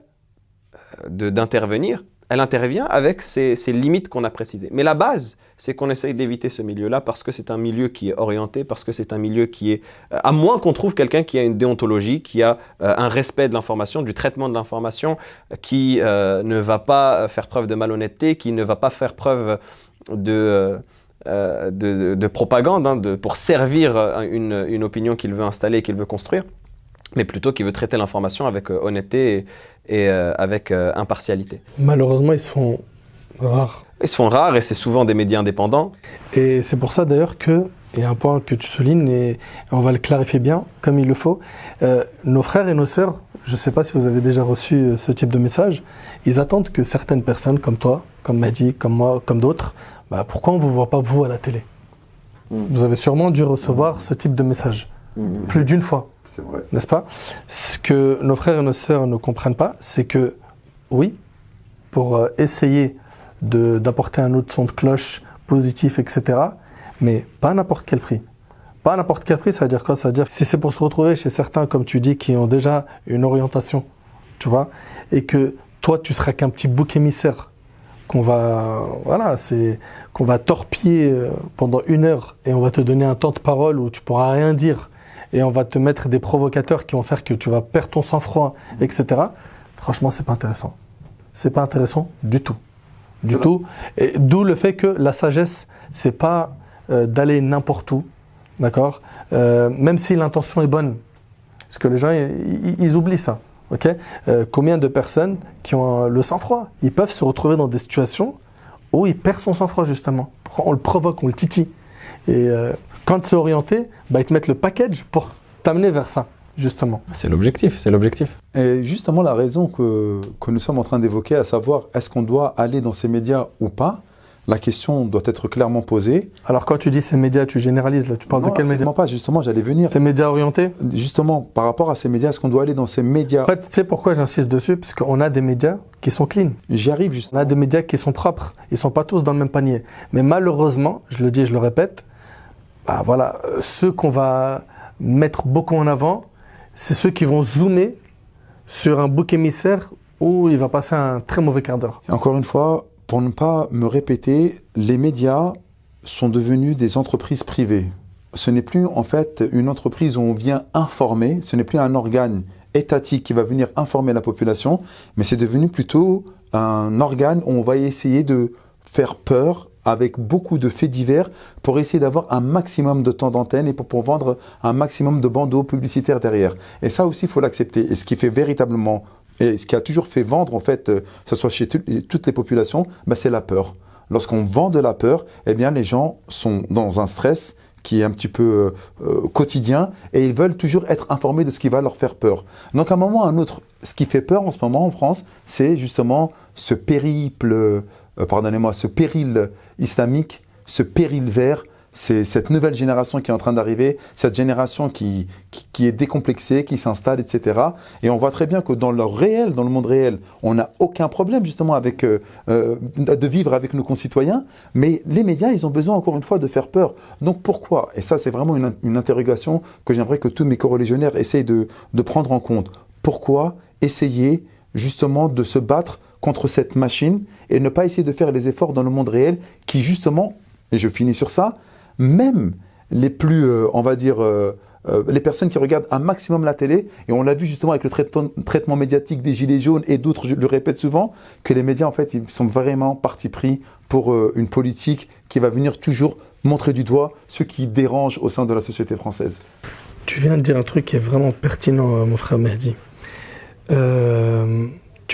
d'intervenir, elle intervient avec ces limites qu'on a précisées. Mais la base, c'est qu'on essaye d'éviter ce milieu-là parce que c'est un milieu qui est orienté, parce que c'est un milieu qui est... à moins qu'on trouve quelqu'un qui a une déontologie, qui a un respect de l'information, du traitement de l'information, qui ne va pas faire preuve de malhonnêteté, qui ne va pas faire preuve de propagande pour servir une opinion qu'il veut installer et qu'il veut construire, mais plutôt qui veut traiter l'information avec honnêteté et avec impartialité. Malheureusement, ils se font rares. Ils se font rares et c'est souvent des médias indépendants. Et c'est pour ça d'ailleurs qu'il y a un point que tu soulignes et on va le clarifier bien comme il le faut. Nos frères et nos sœurs, je ne sais pas si vous avez déjà reçu ce type de message, ils attendent que certaines personnes comme toi, comme Mahdi, comme moi, comme d'autres, pourquoi on ne vous voit pas vous à la télé? Vous avez sûrement dû recevoir ce type de message, plus d'une fois. C'est vrai. N'est-ce pas? Ce que nos frères et nos sœurs ne comprennent pas, c'est que, oui, pour essayer d'apporter un autre son de cloche positif, etc., mais pas à n'importe quel prix. Pas à n'importe quel prix, ça veut dire quoi? Ça veut dire que si c'est pour se retrouver chez certains, comme tu dis, qui ont déjà une orientation, tu vois, et que toi, tu seras qu'un petit bouc émissaire qu'on va torpiller pendant 1 heure et on va te donner un temps de parole où tu pourras rien dire et on va te mettre des provocateurs qui vont faire que tu vas perdre ton sang-froid, etc. Franchement, c'est pas intéressant. C'est pas intéressant du tout. Du tout. Et d'où le fait que la sagesse, c'est pas d'aller n'importe où, d'accord, même si l'intention est bonne. Parce que les gens, ils oublient ça. Okay, combien de personnes qui ont le sang-froid, ils peuvent se retrouver dans des situations où ils perdent son sang-froid justement. On le provoque, on le titille. Et quand c'est orienté, ils te mettent le package pour t'amener vers ça, justement. C'est l'objectif, c'est l'objectif. Et justement la raison que nous sommes en train d'évoquer, à savoir est-ce qu'on doit aller dans ces médias ou pas, la question doit être clairement posée. Alors quand tu dis ces médias, tu généralises là, tu parles de quels médias? Non, pas, justement, j'allais venir. Ces médias orientés? Justement, par rapport à ces médias, est-ce qu'on doit aller dans ces médias? En fait, tu sais pourquoi j'insiste dessus? Parce qu'on a des médias qui sont clean. J'y arrive justement. On a des médias qui sont propres. Ils ne sont pas tous dans le même panier. Mais malheureusement, je le dis et je le répète, ceux qu'on va mettre beaucoup en avant, c'est ceux qui vont zoomer sur un bouc émissaire où il va passer un très mauvais quart d'heure. Encore une fois, pour ne pas me répéter, les médias sont devenus des entreprises privées. Ce n'est plus en fait une entreprise où on vient informer, ce n'est plus un organe étatique qui va venir informer la population, mais c'est devenu plutôt un organe où on va essayer de faire peur avec beaucoup de faits divers pour essayer d'avoir un maximum de temps d'antenne et pour vendre un maximum de bandeaux publicitaires derrière. Et ça aussi, il faut l'accepter. Et ce qui fait véritablement et ce qui a toujours fait vendre, en fait, que ce soit chez toutes les populations, ben, c'est la peur. Lorsqu'on vend de la peur, eh bien, les gens sont dans un stress qui est un petit peu quotidien, et ils veulent toujours être informés de ce qui va leur faire peur. Donc, à un moment ou à un autre, ce qui fait peur en ce moment en France, c'est justement ce périple, ce péril islamique, ce péril vert. C'est cette nouvelle génération qui est en train d'arriver, cette génération qui est décomplexée, qui s'installe, etc. Et on voit très bien que dans le réel, dans le monde réel, on n'a aucun problème justement avec de vivre avec nos concitoyens, mais les médias, ils ont besoin encore une fois de faire peur. Donc pourquoi? Et ça, c'est vraiment une interrogation que j'aimerais que tous mes coreligionnaires essayent de prendre en compte. Pourquoi essayer justement de se battre contre cette machine et ne pas essayer de faire les efforts dans le monde réel qui justement, et je finis sur ça, même les plus, les personnes qui regardent un maximum la télé, et on l'a vu justement avec le traitement médiatique des Gilets jaunes et d'autres, je le répète souvent, que les médias en fait ils sont vraiment partis pris pour une politique qui va venir toujours montrer du doigt ce qui dérange au sein de la société française. Tu viens de dire un truc qui est vraiment pertinent, mon frère Mehdi. Tu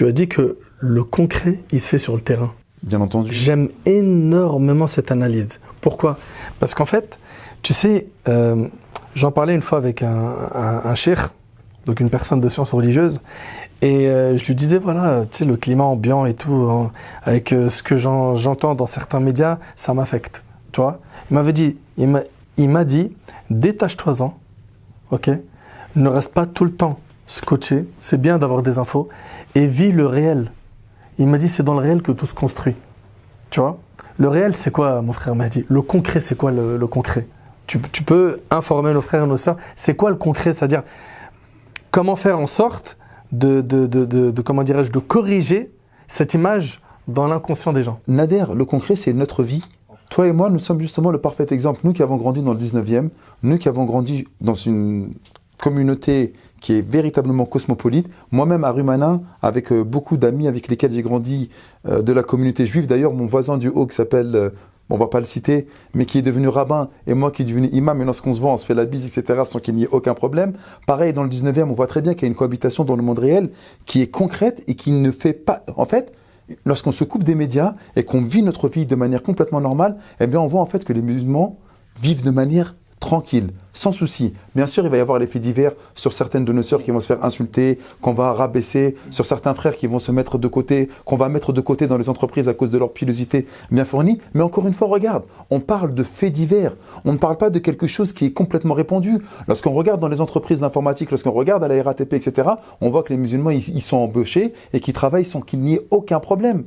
as dit que le concret, il se fait sur le terrain. Bien entendu. J'aime énormément cette analyse. Pourquoi? Parce qu'en fait, tu sais, j'en parlais une fois avec un cheikh, donc une personne de science religieuse, et je lui disais, voilà, tu sais, le climat ambiant et tout, hein, avec ce que j'entends dans certains médias, ça m'affecte, tu vois. Il m'a dit, détache-toi-en, ok? Ne reste pas tout le temps scotché, c'est bien d'avoir des infos, et vis le réel. Il m'a dit, c'est dans le réel que tout se construit, tu vois. Le réel, c'est quoi, mon frère Mehdi? Le concret, c'est quoi le concret? Tu peux informer nos frères et nos sœurs, c'est quoi le concret? C'est-à-dire, comment faire en sorte de corriger cette image dans l'inconscient des gens? Nader, le concret, c'est notre vie. Toi et moi, nous sommes justement le parfait exemple. Nous qui avons grandi dans le 19e, nous qui avons grandi dans une communauté qui est véritablement cosmopolite. Moi-même à Rumanin, avec beaucoup d'amis avec lesquels j'ai grandi de la communauté juive. D'ailleurs, mon voisin du haut qui s'appelle, on va pas le citer, mais qui est devenu rabbin, et moi qui est devenu imam, et lorsqu'on se voit, on se fait la bise, etc., sans qu'il n'y ait aucun problème. Pareil, dans le 19e, on voit très bien qu'il y a une cohabitation dans le monde réel qui est concrète et qui ne fait pas... En fait, lorsqu'on se coupe des médias et qu'on vit notre vie de manière complètement normale, eh bien, on voit en fait que les musulmans vivent de manière tranquille, sans souci. Bien sûr, il va y avoir les faits divers sur certaines de nos sœurs qui vont se faire insulter, qu'on va rabaisser, sur certains frères qui vont se mettre de côté, qu'on va mettre de côté dans les entreprises à cause de leur pilosité bien fournie. Mais encore une fois, regarde, on parle de faits divers. On ne parle pas de quelque chose qui est complètement répandu. Lorsqu'on regarde dans les entreprises d'informatique, lorsqu'on regarde à la RATP, etc., on voit que les musulmans, ils sont embauchés et qu'ils travaillent sans qu'il n'y ait aucun problème.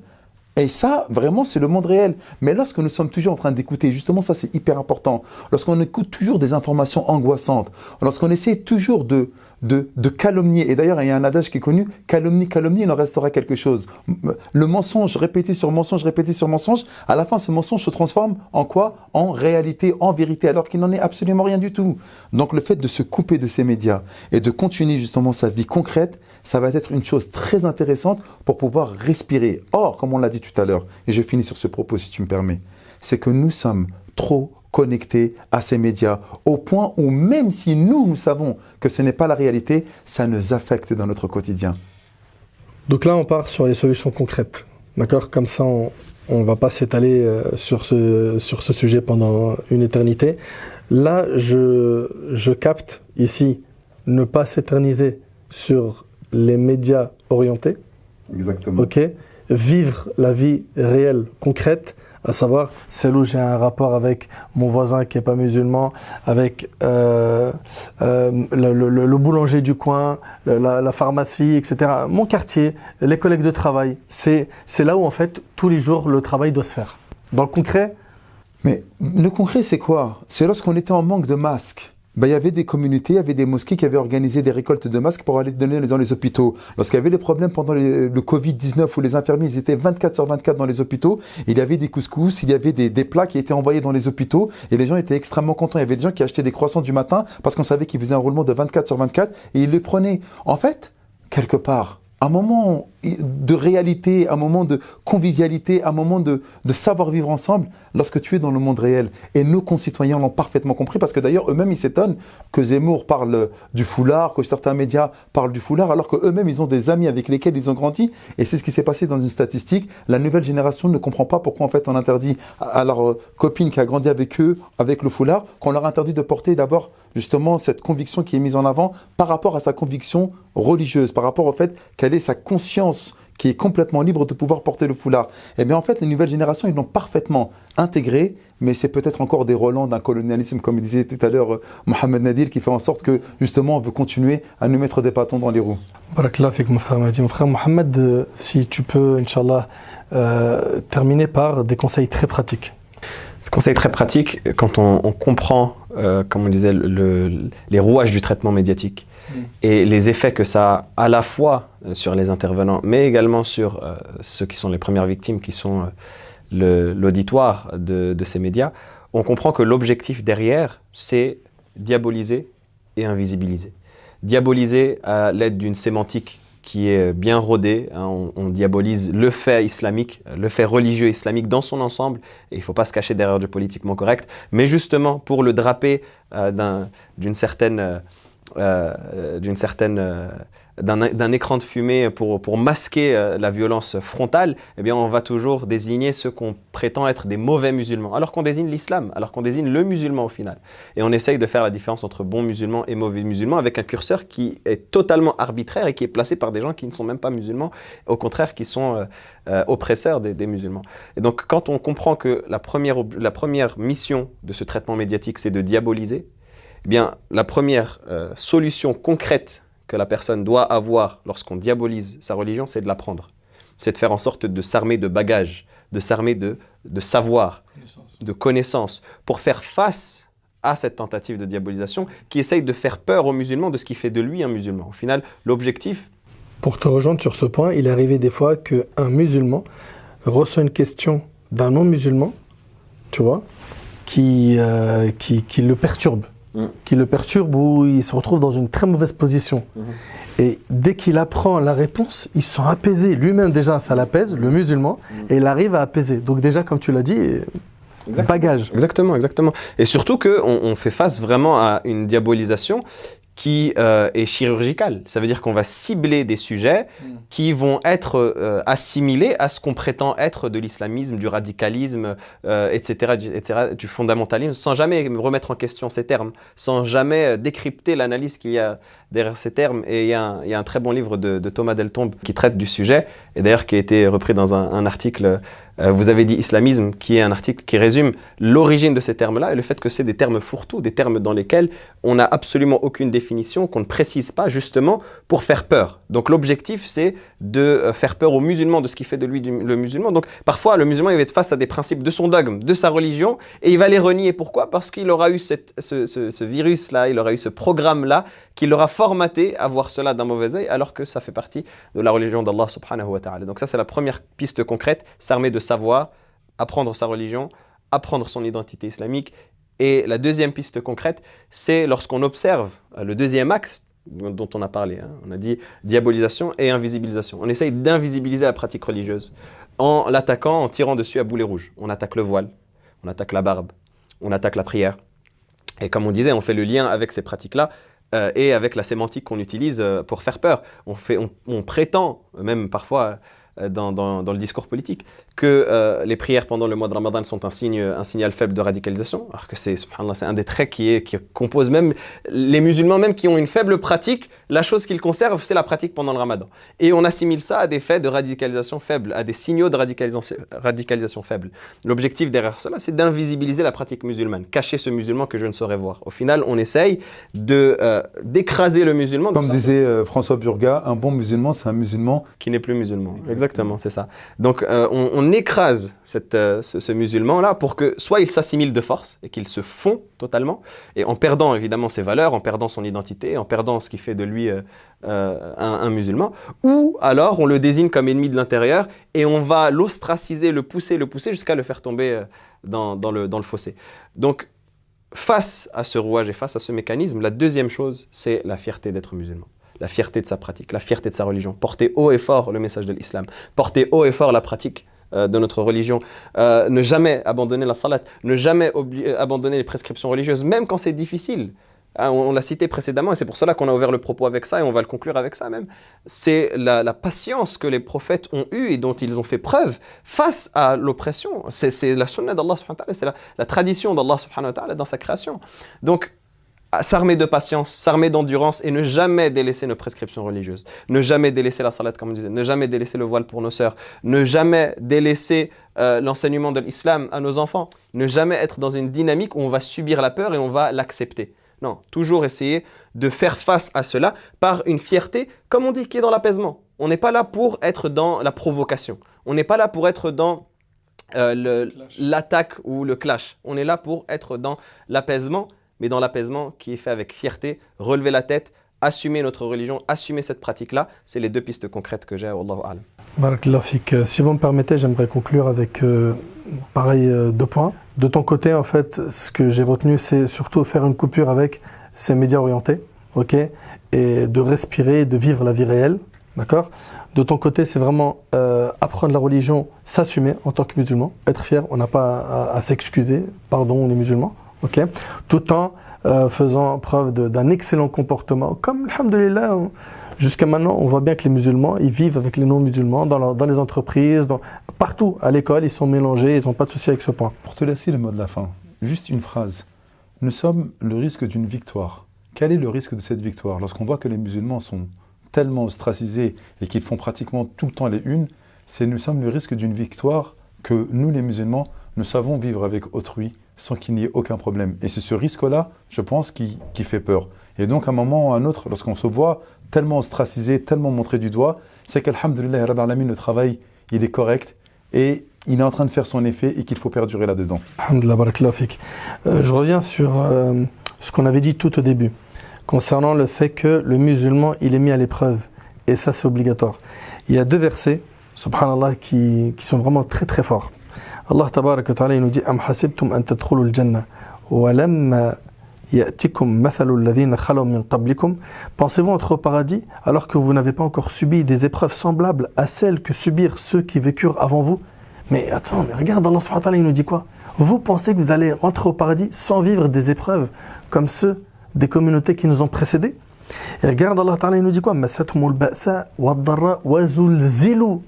Et ça, vraiment, c'est le monde réel. Mais lorsque nous sommes toujours en train d'écouter, justement, ça c'est hyper important, lorsqu'on écoute toujours des informations angoissantes, lorsqu'on essaie toujours de calomnier, et d'ailleurs il y a un adage qui est connu, calomnie, il en restera quelque chose. Le mensonge répété sur mensonge, à la fin ce mensonge se transforme en quoi? En réalité, en vérité, alors qu'il n'en est absolument rien du tout. Donc le fait de se couper de ces médias et de continuer justement sa vie concrète, ça va être une chose très intéressante pour pouvoir respirer. Or, comme on l'a dit tout à l'heure, et je finis sur ce propos si tu me permets, c'est que nous sommes trop connectés à ces médias, au point où même si nous savons que ce n'est pas la réalité, ça nous affecte dans notre quotidien. Donc là, on part sur les solutions concrètes, d'accord? Comme ça, on ne va pas s'étaler sur ce sujet pendant une éternité. Là, je capte ici ne pas s'éterniser sur les médias orientés. Exactement. Ok. Vivre la vie réelle, concrète, à savoir celle où j'ai un rapport avec mon voisin qui n'est pas musulman, avec le boulanger du coin, la pharmacie, etc. Mon quartier, les collègues de travail. C'est là où en fait tous les jours le travail doit se faire. Dans le concret. Mais le concret c'est quoi? C'est lorsqu'on était en manque de masques. Il y avait des communautés, il y avait des mosquées qui avaient organisé des récoltes de masques pour aller donner dans les hôpitaux. Lorsqu'il y avait les problèmes pendant le Covid-19 où les infirmiers ils étaient 24/24 dans les hôpitaux, il y avait des couscous, il y avait des plats qui étaient envoyés dans les hôpitaux et les gens étaient extrêmement contents. Il y avait des gens qui achetaient des croissants du matin parce qu'on savait qu'ils faisaient un roulement de 24/24 et ils les prenaient. En fait, quelque part, un moment de réalité, un moment de convivialité, un moment de savoir vivre ensemble lorsque tu es dans le monde réel. Et nos concitoyens l'ont parfaitement compris parce que d'ailleurs eux-mêmes ils s'étonnent que Zemmour parle du foulard, que certains médias parlent du foulard alors qu'eux-mêmes ils ont des amis avec lesquels ils ont grandi. Et c'est ce qui s'est passé dans une statistique. La nouvelle génération ne comprend pas pourquoi en fait on interdit à leur copine qui a grandi avec eux, avec le foulard, qu'on leur interdit de porter d'abord justement cette conviction qui est mise en avant par rapport à sa conviction religieuse, par rapport au fait qu'elle ait sa conscience qui est complètement libre de pouvoir porter le foulard. Et bien en fait, les nouvelles générations, ils l'ont parfaitement intégré, mais c'est peut-être encore des relents d'un colonialisme, comme il disait tout à l'heure Mohamed Nadir, qui fait en sorte que justement on veut continuer à nous mettre des bâtons dans les roues. Barakallah fik, mon frère Mahdi. Mon frère Mohamed, si tu peux, Inch'Allah, terminer par des conseils très pratiques. Conseil très pratique, quand on comprend, comme on disait, les rouages du traitement médiatique et les effets que ça a à la fois sur les intervenants, mais également sur ceux qui sont les premières victimes, qui sont l'auditoire de ces médias, on comprend que l'objectif derrière, c'est diaboliser et invisibiliser. Diaboliser à l'aide d'une sémantique qui est bien rodée, hein, on diabolise le fait islamique, le fait religieux islamique dans son ensemble, et il ne faut pas se cacher derrière du politiquement correct, mais justement pour le draper d'un écran de fumée pour masquer la violence frontale, eh bien on va toujours désigner ceux qu'on prétend être des mauvais musulmans, alors qu'on désigne l'islam, alors qu'on désigne le musulman au final. Et on essaye de faire la différence entre bons musulmans et mauvais musulmans avec un curseur qui est totalement arbitraire et qui est placé par des gens qui ne sont même pas musulmans, au contraire qui sont oppresseurs des musulmans. Et donc quand on comprend que la première mission de ce traitement médiatique, c'est de diaboliser, eh bien la première solution concrète que la personne doit avoir lorsqu'on diabolise sa religion, c'est de l'apprendre. C'est de faire en sorte de s'armer de bagages, de s'armer de savoir, de connaissances, pour faire face à cette tentative de diabolisation qui essaye de faire peur aux musulmans de ce qui fait de lui un musulman. Au final, l'objectif... Pour te rejoindre sur ce point, il est arrivé des fois qu'un musulman reçoit une question d'un non-musulman, tu vois, qui le perturbe. Qui le perturbe ou il se retrouve dans une très mauvaise position. Et dès qu'il apprend la réponse, il se sent apaisé. Lui-même déjà, ça l'apaise, le musulman, et il arrive à apaiser. Donc déjà, comme tu l'as dit, bagage. Exactement, exactement. Et surtout qu'on fait face vraiment à une diabolisation qui est chirurgicale. Ça veut dire qu'on va cibler des sujets qui vont être assimilés à ce qu'on prétend être de l'islamisme, du radicalisme, etc., du fondamentalisme, sans jamais remettre en question ces termes, sans jamais décrypter l'analyse qu'il y a derrière ces termes. Et il y a un très bon livre de Thomas Deltombe qui traite du sujet, et d'ailleurs qui a été repris dans un article vous avez dit islamisme, qui est un article qui résume l'origine de ces termes-là et le fait que c'est des termes fourre-tout, des termes dans lesquels on n'a absolument aucune définition, qu'on ne précise pas justement pour faire peur. Donc l'objectif, c'est de faire peur aux musulmans de ce qui fait de lui le musulman. Donc parfois, le musulman il va être face à des principes de son dogme, de sa religion, et il va les renier. Pourquoi ? Parce qu'il aura eu ce virus-là, il aura eu ce programme-là, qui l'aura formaté à voir cela d'un mauvais œil, alors que ça fait partie de la religion d'Allah subhanahu wa ta'ala. Donc ça, c'est la première piste concrète, s'armer de savoir, apprendre sa religion, apprendre son identité islamique. Et la deuxième piste concrète, c'est lorsqu'on observe le deuxième axe dont on a parlé. On a dit diabolisation et invisibilisation. On essaye d'invisibiliser la pratique religieuse en l'attaquant, en tirant dessus à boulet rouge. On attaque le voile, on attaque la barbe, on attaque la prière. Et comme on disait, on fait le lien avec ces pratiques-là et avec la sémantique qu'on utilise pour faire peur. On prétend, même parfois dans le discours politique, que les prières pendant le mois de Ramadan sont un signal faible de radicalisation, alors que c'est un des traits qui compose même les musulmans, même qui ont une faible pratique, la chose qu'ils conservent, c'est la pratique pendant le Ramadan. Et on assimile ça à des faits de radicalisation faible, à des signaux de radicalisation faible. L'objectif derrière cela, c'est d'invisibiliser la pratique musulmane, cacher ce musulman que je ne saurais voir. Au final, on essaye d'écraser le musulman. Comme disait François Burga, un bon musulman, c'est un musulman qui n'est plus musulman. Exactement, c'est ça. Donc on écrase ce musulman-là pour que soit il s'assimile de force et qu'il se fond totalement, et en perdant évidemment ses valeurs, en perdant son identité, en perdant ce qui fait de lui un musulman, ou alors on le désigne comme ennemi de l'intérieur et on va l'ostraciser, le pousser jusqu'à le faire tomber dans le fossé. Donc face à ce rouage et face à ce mécanisme, la deuxième chose, c'est la fierté d'être musulman. la fierté de sa pratique, la fierté de sa religion, porter haut et fort le message de l'islam, porter haut et fort la pratique de notre religion, ne jamais abandonner la salat, ne jamais abandonner les prescriptions religieuses, même quand c'est difficile. On l'a cité précédemment et c'est pour cela qu'on a ouvert le propos avec ça et on va le conclure avec ça même. C'est la patience que les prophètes ont eue et dont ils ont fait preuve face à l'oppression. C'est la sunna d'Allah subhanahu wa ta'ala, c'est la tradition d'Allah subhanahu wa ta'ala dans sa création. Donc, s'armer de patience, s'armer d'endurance et ne jamais délaisser nos prescriptions religieuses. Ne jamais délaisser la salat comme on disait, ne jamais délaisser le voile pour nos sœurs, ne jamais délaisser l'enseignement de l'islam à nos enfants, ne jamais être dans une dynamique où on va subir la peur et on va l'accepter. Non, toujours essayer de faire face à cela par une fierté, comme on dit, qui est dans l'apaisement. On n'est pas là pour être dans la provocation. On n'est pas là pour être dans l'attaque ou le clash. On est là pour être dans l'apaisement, mais dans l'apaisement qui est fait avec fierté, relever la tête, assumer notre religion, assumer cette pratique-là. C'est les deux pistes concrètes que j'ai. Wallahu a'lam. Barakallahu fik. Si vous me permettez, j'aimerais conclure avec pareil 2 points. De ton côté, en fait, ce que j'ai retenu, c'est surtout faire une coupure avec ces médias orientés, ok, et de respirer, de vivre la vie réelle, d'accord. De ton côté, c'est vraiment apprendre la religion, s'assumer en tant que musulman, être fier. On n'a pas à s'excuser, pardon, on est musulman, ok, tout en faisant preuve d'un excellent comportement, comme, alhamdoulilah, jusqu'à maintenant, on voit bien que les musulmans, ils vivent avec les non-musulmans dans les entreprises, partout, à l'école, ils sont mélangés, ils n'ont pas de souci avec ce point. Pour te laisser le mot de la fin, juste une phrase. Nous sommes le risque d'une victoire. Quel est le risque de cette victoire? Lorsqu'on voit que les musulmans sont tellement ostracisés et qu'ils font pratiquement tout le temps les unes, nous sommes le risque d'une victoire que nous, les musulmans, nous savons vivre avec autrui sans qu'il n'y ait aucun problème. Et c'est ce risque-là, je pense, qui fait peur. Et donc, à un moment ou à un autre, lorsqu'on se voit tellement ostracisé, tellement montré du doigt, c'est qu'alhamdoulilah, Rabbil Alamin, le travail, il est correct et il est en train de faire son effet et qu'il faut perdurer là-dedans. Alhamdoulilah, barakallahu fik. Je reviens sur ce qu'on avait dit tout au début, concernant le fait que le musulman, il est mis à l'épreuve. Et ça, c'est obligatoire. Il y a 2 versets, subhanallah, qui sont vraiment très très forts. Allah tabarak wa ta'ala, il nous dit « Am hasibtum an tadkhulul al-jannah wa lamma ya'tikum mathalu alladhina khalaw min qablikum » Pensez-vous entrer au paradis alors que vous n'avez pas encore subi des épreuves semblables à celles que subirent ceux qui vécurent avant vous? Mais attends, mais regarde, Allah subhanahu wa ta'ala, il nous dit quoi? Vous pensez que vous allez rentrer au paradis sans vivre des épreuves comme ceux des communautés qui nous ont précédés? Et regarde, Allah ta'ala, il nous dit quoi? Massathumul ba'sa wad-dharra wa zulzilu.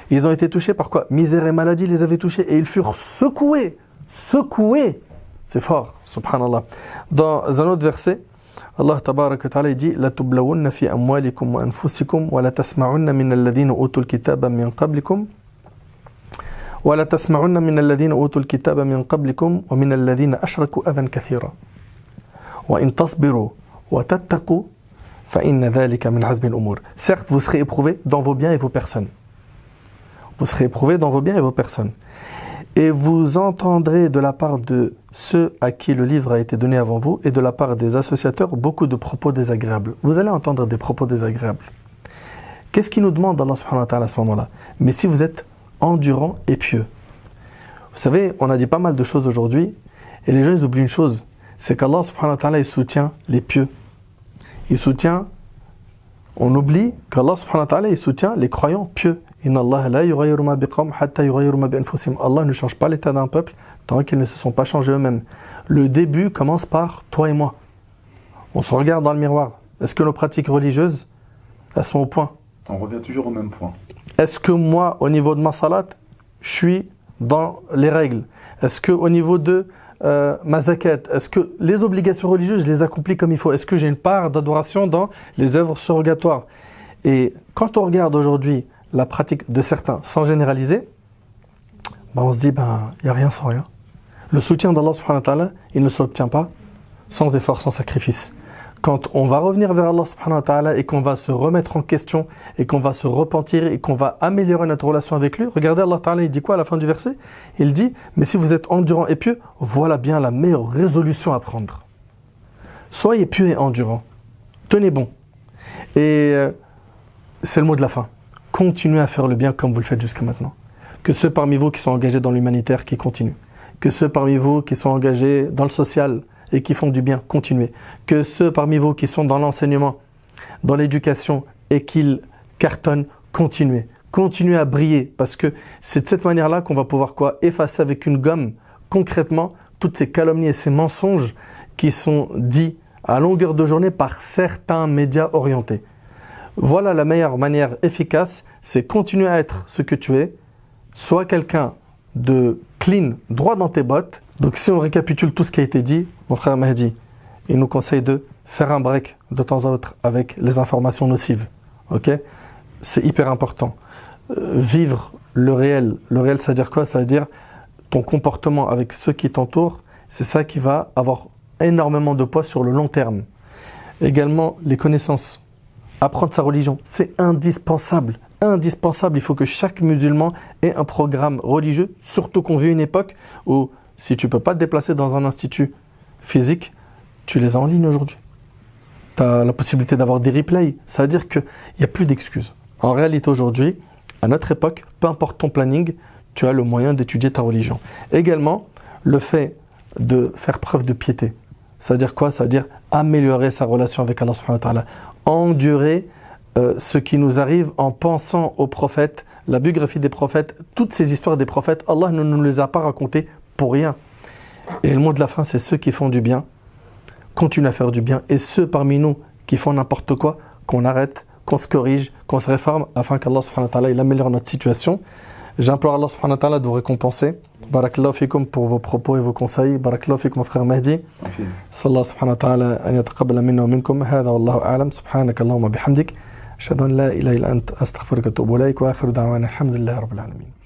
Ils ont été touchés par quoi? Misère et maladie les avaient touchés et ils furent secoués. Secoués. C'est fort, subhanallah. Dans un autre verset, Allah tabaraka wa ta'ala dit La tublawunna fi amwalikum wa anfusikum wa la tasma'unna min alladhina utul kitaba min qablikum wa la tasma'unna min alladhina utul kitaba min qablikum wa min alladhina ashraku adhan kathira wa in tasbiru wa tattaqu fa inna dhalika min azmi al-umur. Certes, vous serez éprouvés dans vos biens et vos personnes. Vous serez éprouvés dans vos biens et vos personnes. Et vous entendrez de la part de ceux à qui le livre a été donné avant vous et de la part des associateurs beaucoup de propos désagréables. Vous allez entendre des propos désagréables. Qu'est-ce qu'il nous demande Allah subhanahu wa ta'ala à ce moment-là? Mais si vous êtes endurant et pieux. Vous savez, on a dit pas mal de choses aujourd'hui et les gens ils oublient une chose, c'est qu'Allah subhanahu wa ta'ala il soutient les pieux. Il soutient, on oublie qu'Allah subhanahu wa ta'ala il soutient les croyants pieux. Inna Allah la yughayyiru ma biqawmin hatta yughayyiru ma bi anfusihim. Allah ne change pas l'état d'un peuple tant qu'ils ne se sont pas changés eux-mêmes. Le début commence par toi et moi. On se regarde dans le miroir. Est-ce que nos pratiques religieuses, elles sont au point? On revient toujours au même point. Est-ce que moi, au niveau de ma salat, je suis dans les règles? Est-ce que au niveau de ma zakat, est-ce que les obligations religieuses, je les accomplis comme il faut? Est-ce que j'ai une part d'adoration dans les œuvres surrogatoires? Et quand on regarde aujourd'hui la pratique de certains, sans généraliser, on se dit, il n'y a rien sans rien. Le soutien d'Allah subhanahu wa ta'ala, il ne s'obtient pas sans effort, sans sacrifice. Quand on va revenir vers Allah subhanahu wa ta'ala et qu'on va se remettre en question et qu'on va se repentir et qu'on va améliorer notre relation avec lui, regardez Allah ta'ala, il dit quoi à la fin du verset? Il dit, mais si vous êtes endurant et pieux, voilà bien la meilleure résolution à prendre. Soyez pieux et endurant. Tenez bon. Et c'est le mot de la fin. Continuez à faire le bien comme vous le faites jusqu'à maintenant. Que ceux parmi vous qui sont engagés dans l'humanitaire, qui continuent. Que ceux parmi vous qui sont engagés dans le social et qui font du bien, continuez. Que ceux parmi vous qui sont dans l'enseignement dans l'éducation et qu'il cartonne, continuez. Continuez à briller parce que c'est de cette manière-là qu'on va pouvoir effacer avec une gomme concrètement toutes ces calomnies et ces mensonges qui sont dits à longueur de journée par certains médias orientés. Voilà la meilleure manière efficace, c'est continuer à être ce que tu es, sois quelqu'un de clean, droit dans tes bottes. Donc si on récapitule tout ce qui a été dit, mon frère Mahdi, il nous conseille de faire un break de temps à autre avec les informations nocives. Ok ? C'est hyper important. Vivre le réel. Le réel, ça veut dire quoi ? Ça veut dire ton comportement avec ceux qui t'entourent, c'est ça qui va avoir énormément de poids sur le long terme. Également, les connaissances. Apprendre sa religion, c'est indispensable. Indispensable. Il faut que chaque musulman ait un programme religieux, surtout qu'on vit une époque où si tu ne peux pas te déplacer dans un institut physique, tu les as en ligne aujourd'hui. Tu as la possibilité d'avoir des replays. Ça veut dire qu'il n'y a plus d'excuses. En réalité aujourd'hui, à notre époque, peu importe ton planning, tu as le moyen d'étudier ta religion. Également, le fait de faire preuve de piété. Ça veut dire quoi ? Ça veut dire améliorer sa relation avec Allah subhanahu wa ta'ala. Endurer ce qui nous arrive en pensant aux prophètes, la biographie des prophètes, toutes ces histoires des prophètes, Allah ne nous les a pas racontées pour rien. Et le mot de la fin, c'est ceux qui font du bien, continuent à faire du bien, et ceux parmi nous qui font n'importe quoi, qu'on arrête, qu'on se corrige, qu'on se réforme, afin qu'Allah subhanahu wa ta'ala il améliore notre situation. J'implore Allah subhanahu wa ta'ala de vous récompenser. Barakallahu fikum pour vos propos et vos conseils. Barakallahu fikum mon frère Mahdi. Sallallahu subhanahu wa ta'ala an yataqabbala minna wa minkum. Hadha wallahu a'lam. Subhanaka Allahumma bihamdik. Ashhadu an la ilaha illa anta astaghfiruka wa atubu ilayk wa akhiru da'wana alhamdulillahi rabbil alamin.